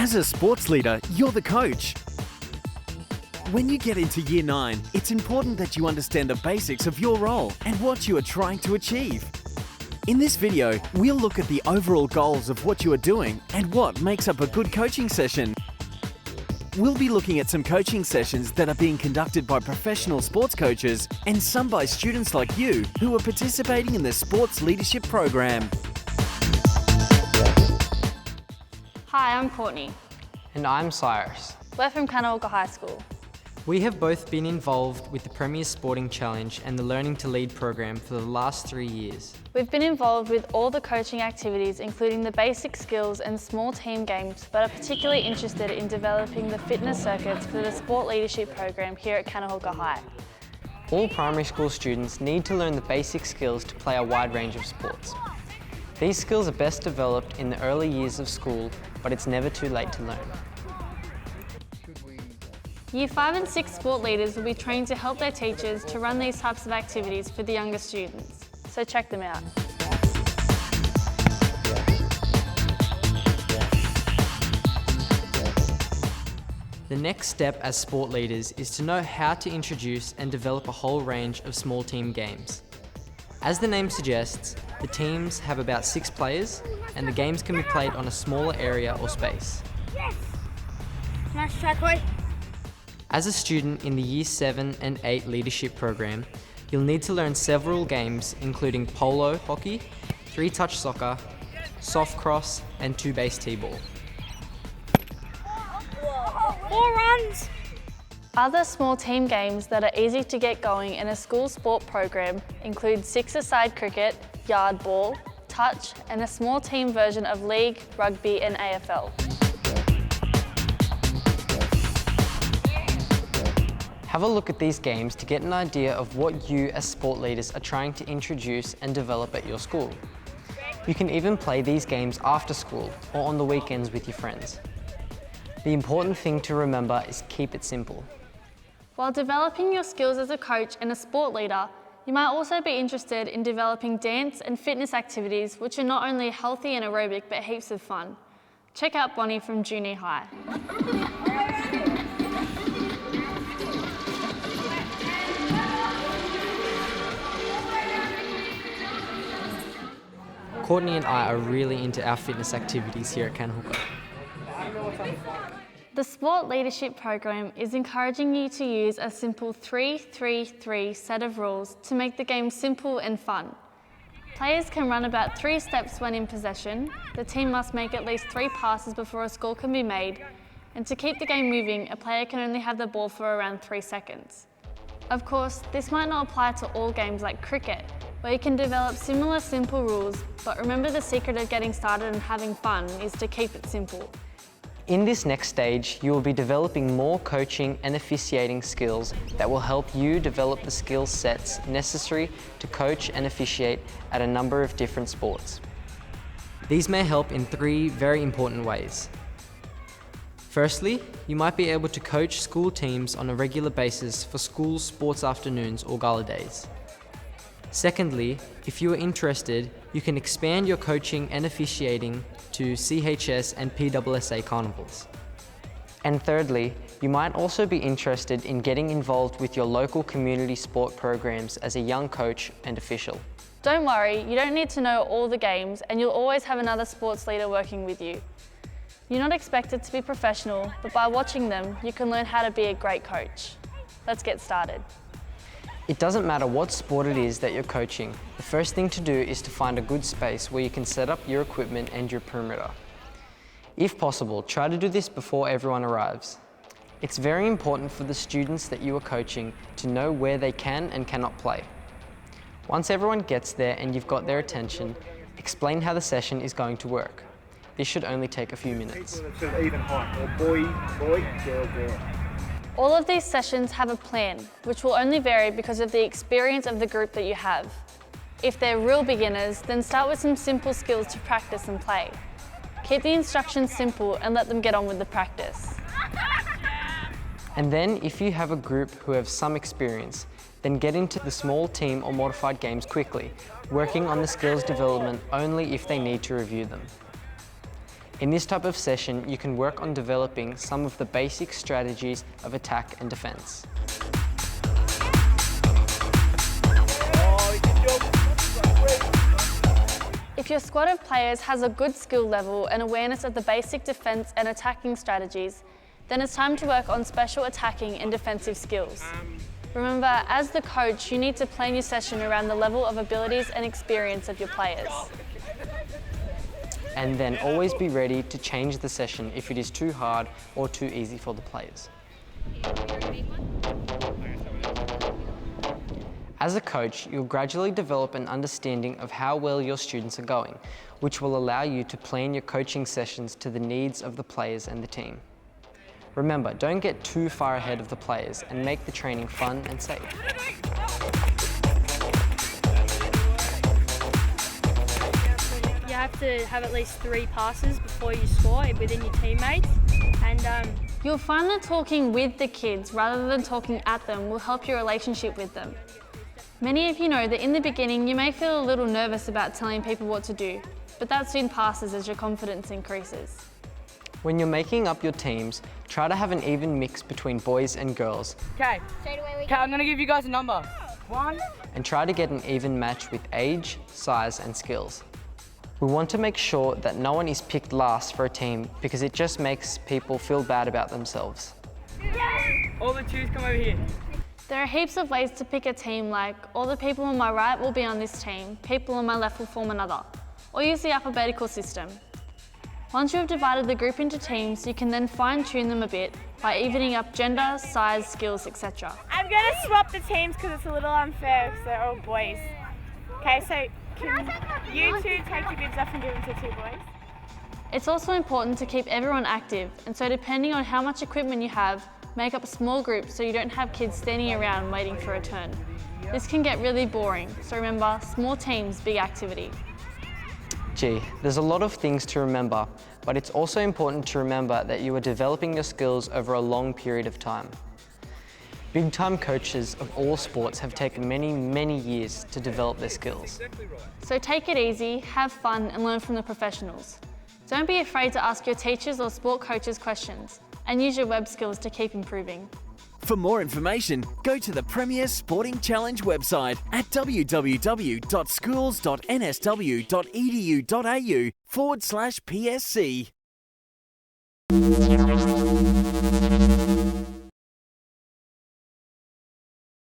As a sports leader, you're the coach. When you get into Year 9, it's important that you understand the basics of your role and what you are trying to achieve. In this video, we'll look at the overall goals of what you are doing and what makes up a good coaching session. We'll be looking at some coaching sessions that are being conducted by professional sports coaches and some by students like you who are participating in the Sports Leadership Program. Hi, I'm Courtney. And I'm Cyrus. We're from Cannawalka High School. We have both been involved with the Premier Sporting Challenge and the Learning to Lead program for the last 3 years. We've been involved with all the coaching activities, including the basic skills and small team games, but are particularly interested in developing the fitness circuits for the Sport Leadership program here at Cannawalka High. All primary school students need to learn the basic skills to play a wide range of sports. These skills are best developed in the early years of school, but it's never too late to learn. Year 5 and 6 sport leaders will be trained to help their teachers to run these types of activities for the younger students. So check them out. The next step as sport leaders is to know how to introduce and develop a whole range of small team games. As the name suggests, the teams have about 6 players and the games can be played on a smaller area or space. Yes! Nice try, Coy. As a student in the Year 7 and 8 leadership program, you'll need to learn several games including polo hockey, 3-touch soccer, soft cross and 2-base t-ball. 4 runs! Other small team games that are easy to get going in a school sport program include 6-a-side cricket, yard ball, touch and a small team version of league, rugby and AFL. Have a look at these games to get an idea of what you as sport leaders are trying to introduce and develop at your school. You can even play these games after school or on the weekends with your friends. The important thing to remember is keep it simple. While developing your skills as a coach and a sport leader, you might also be interested in developing dance and fitness activities which are not only healthy and aerobic but heaps of fun. Check out Bonnie from junior high. Courtney and I are really into our fitness activities here at Cannawalka. The Sport Leadership Program is encouraging you to use a simple 3-3-3 set of rules to make the game simple and fun. Players can run about 3 steps when in possession, the team must make at least 3 passes before a score can be made, and to keep the game moving, a player can only have the ball for around 3 seconds. Of course, this might not apply to all games like cricket, where you can develop similar simple rules, but remember the secret of getting started and having fun is to keep it simple. In this next stage, you will be developing more coaching and officiating skills that will help you develop the skill sets necessary to coach and officiate at a number of different sports. These may help in 3 very important ways. Firstly, you might be able to coach school teams on a regular basis for school sports afternoons or gala days. Secondly, if you are interested, you can expand your coaching and officiating to CHS and PWSA carnivals. And thirdly, you might also be interested in getting involved with your local community sport programs as a young coach and official. Don't worry, you don't need to know all the games and you'll always have another sports leader working with you. You're not expected to be professional, but by watching them, you can learn how to be a great coach. Let's get started. It doesn't matter what sport it is that you're coaching. The first thing to do is to find a good space where you can set up your equipment and your perimeter. If possible, try to do this before everyone arrives. It's very important for the students that you are coaching to know where they can and cannot play. Once everyone gets there and you've got their attention, explain how the session is going to work. This should only take a few minutes. Even height, or boy, girl, girl. All of these sessions have a plan, which will only vary because of the experience of the group that you have. If they're real beginners, then start with some simple skills to practice and play. Keep the instructions simple and let them get on with the practice. And then, if you have a group who have some experience, then get into the small team or modified games quickly, working on the skills development only if they need to review them. In this type of session, you can work on developing some of the basic strategies of attack and defence. If your squad of players has a good skill level and awareness of the basic defence and attacking strategies, then it's time to work on special attacking and defensive skills. Remember, as the coach, you need to plan your session around the level of abilities and experience of your players. And then always be ready to change the session if it is too hard or too easy for the players. As a coach, you'll gradually develop an understanding of how well your students are going, which will allow you to plan your coaching sessions to the needs of the players and the team. Remember, don't get too far ahead of the players and make the training fun and safe. You have to have at least 3 passes before you score within your teammates. And You'll find that talking with the kids rather than talking at them will help your relationship with them. Many of you know that in the beginning you may feel a little nervous about telling people what to do, but that soon passes as your confidence increases. When you're making up your teams, try to have an even mix between boys and girls. Okay, I'm going to give you guys a number. 1. And try to get an even match with age, size and skills. We want to make sure that no one is picked last for a team because it just makes people feel bad about themselves. All the 2s come over here. There are heaps of ways to pick a team, like all the people on my right will be on this team, people on my left will form another, or use the alphabetical system. Once you have divided the group into teams, you can then fine-tune them a bit by evening up gender, size, skills, etc. I'm going to swap the teams because it's a little unfair because they're all boys. Okay, so can you 2 take your bibs off and give them to 2 boys? It's also important to keep everyone active, and so depending on how much equipment you have, make up a small group so you don't have kids standing around waiting for a turn. This can get really boring, so remember, small teams, big activity. Gee, there's a lot of things to remember, but it's also important to remember that you are developing your skills over a long period of time. Big-time coaches of all sports have taken many, many years to develop their skills. So take it easy, have fun and learn from the professionals. Don't be afraid to ask your teachers or sport coaches questions and use your web skills to keep improving. For more information, go to the Premier Sporting Challenge website at www.schools.nsw.edu.au/PSC.